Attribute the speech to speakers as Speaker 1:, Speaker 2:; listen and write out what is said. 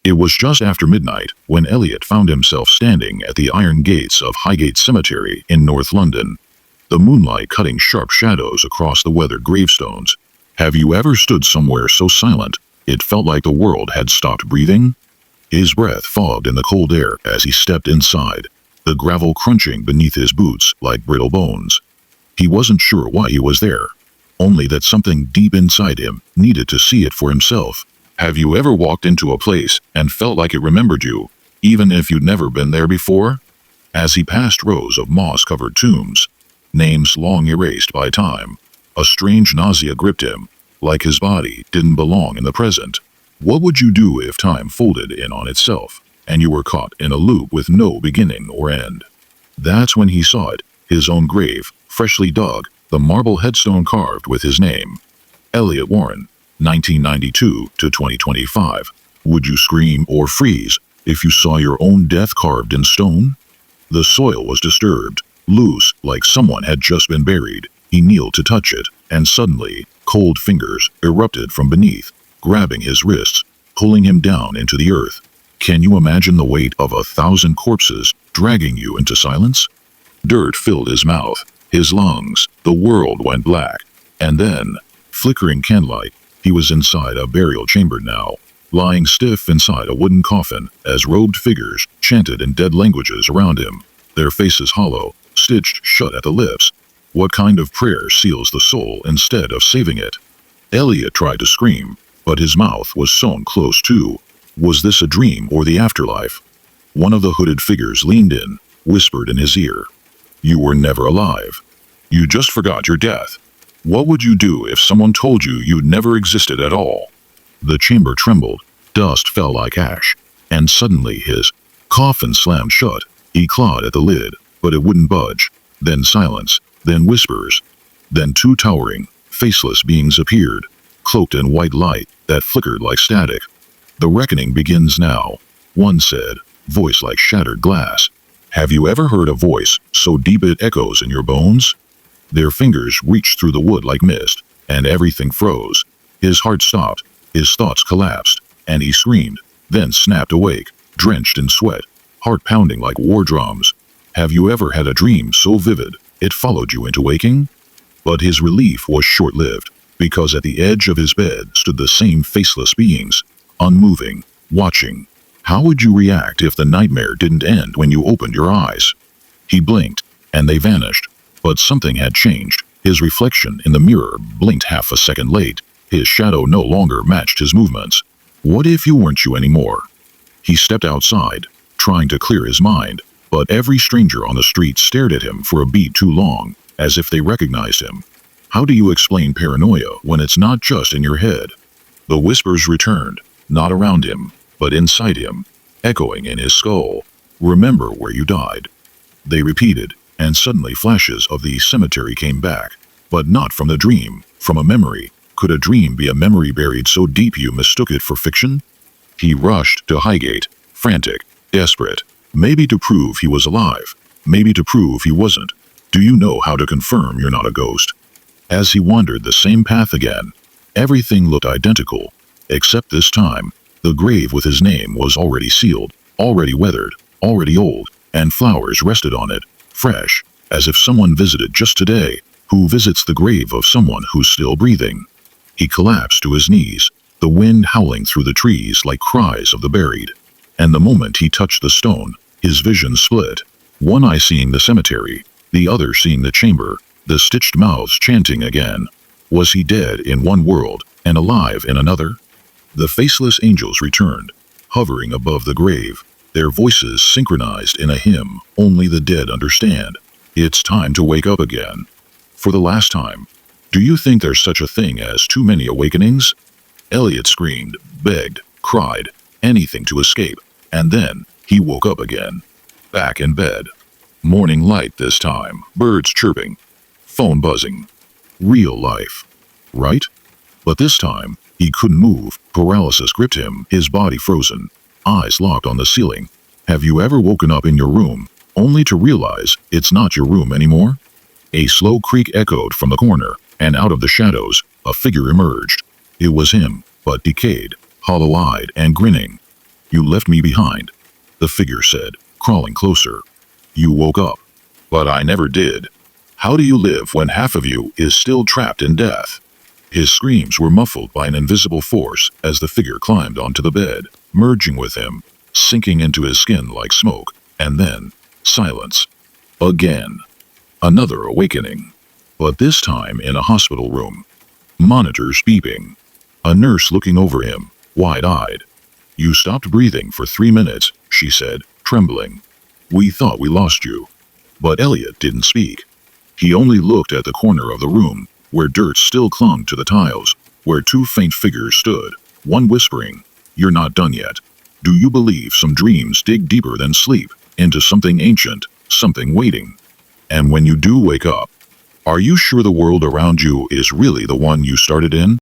Speaker 1: It was just after midnight when Elliot found himself standing at the iron gates of Highgate Cemetery in North London, the moonlight cutting sharp shadows across the weathered gravestones. Have you ever stood somewhere so silent it felt like the world had stopped breathing? His breath fogged in the cold air as he stepped inside, the gravel crunching beneath his boots like brittle bones. He wasn't sure why he was there, only that something deep inside him needed to see it for himself. Have you ever walked into a place and felt like it remembered you, even if you'd never been there before? As he passed rows of moss-covered tombs, names long erased by time, a strange nausea gripped him, like his body didn't belong in the present. What would you do if time folded in on itself, and you were caught in a loop with no beginning or end? That's when he saw it, his own grave, freshly dug, the marble headstone carved with his name. Elliot Warren, 1992 to 2025. Would you scream or freeze if you saw your own death carved in stone? The soil was disturbed, loose, like someone had just been buried. He kneeled to touch it, and suddenly, cold fingers erupted from beneath, grabbing his wrists, pulling him down into the earth. Can you imagine the weight of 1,000 corpses dragging you into silence? Dirt filled his mouth, his lungs, the world went black. And then, flickering candlelight, he was inside a burial chamber now, lying stiff inside a wooden coffin as robed figures chanted in dead languages around him, their faces hollow, stitched shut at the lips. What kind of prayer seals the soul instead of saving it? Elliot tried to scream, but his mouth was sewn close too. Was this a dream or the afterlife? One of the hooded figures leaned in, whispered in his ear, "You were never alive. You just forgot your death. What would you do if someone told you you'd never existed at all?" The chamber trembled, dust fell like ash, and suddenly his coffin slammed shut. He clawed at the lid, but it wouldn't budge. Then silence, then whispers. Then two towering, faceless beings appeared, cloaked in white light that flickered like static. "The reckoning begins now," one said, voice like shattered glass. "Have you ever heard a voice so deep it echoes in your bones?" Their fingers reached through the wood like mist, and everything froze. His heart stopped, his thoughts collapsed, and he screamed, then snapped awake, drenched in sweat, heart pounding like war drums. Have you ever had a dream so vivid it followed you into waking? But his relief was short-lived, because at the edge of his bed stood the same faceless beings, unmoving, watching. How would you react if the nightmare didn't end when you opened your eyes? He blinked, and they vanished. But something had changed. His reflection in the mirror blinked half a second late. His shadow no longer matched his movements. What if you weren't you anymore? He stepped outside, trying to clear his mind, but every stranger on the street stared at him for a beat too long, as if they recognized him. How do you explain paranoia when it's not just in your head? The whispers returned, not around him, but inside him, echoing in his skull. "Remember where you died." They repeated, and suddenly flashes of the cemetery came back, but not from the dream, from a memory. Could a dream be a memory buried so deep you mistook it for fiction? He rushed to Highgate, frantic, desperate, maybe to prove he was alive, maybe to prove he wasn't. Do you know how to confirm you're not a ghost? As he wandered the same path again, everything looked identical, except this time, the grave with his name was already sealed, already weathered, already old, and flowers rested on it, fresh, as if someone visited just today. Who visits the grave of someone who's still breathing? He collapsed to his knees, the wind howling through the trees like cries of the buried. And the moment he touched the stone, his vision split, one eye seeing the cemetery, the other seeing the chamber, the stitched mouths chanting again. Was he dead in one world and alive in another? The faceless angels returned, hovering above the grave, their voices synchronized in a hymn only the dead understand. It's time to wake up again. For the last time. Do you think there's such a thing as too many awakenings? Elliot screamed, begged, cried, anything to escape, and then he woke up again. Back in bed. Morning light this time, birds chirping, phone buzzing. Real life. Right? But this time, he couldn't move. Paralysis gripped him, his body frozen, eyes locked on the ceiling. Have you ever woken up in your room, only to realize it's not your room anymore? A slow creak echoed from the corner, and out of the shadows, a figure emerged. It was him, but decayed, hollow-eyed and grinning. You left me behind, the figure said, crawling closer. You woke up. But I never did. How do you live when half of you is still trapped in death? His screams were muffled by an invisible force as the figure climbed onto the bed, merging with him, sinking into his skin like smoke, and then silence. Again. Another awakening. But this time in a hospital room. Monitors beeping. A nurse looking over him, wide-eyed. You stopped breathing for 3 minutes, she said, trembling. We thought we lost you. But Elliot didn't speak. He only looked at the corner of the room, where dirt still clung to the tiles, where 2 faint figures stood, one whispering, "You're not done yet. Do you believe some dreams dig deeper than sleep, into something ancient, something waiting? And when you do wake up, are you sure the world around you is really the one you started in?"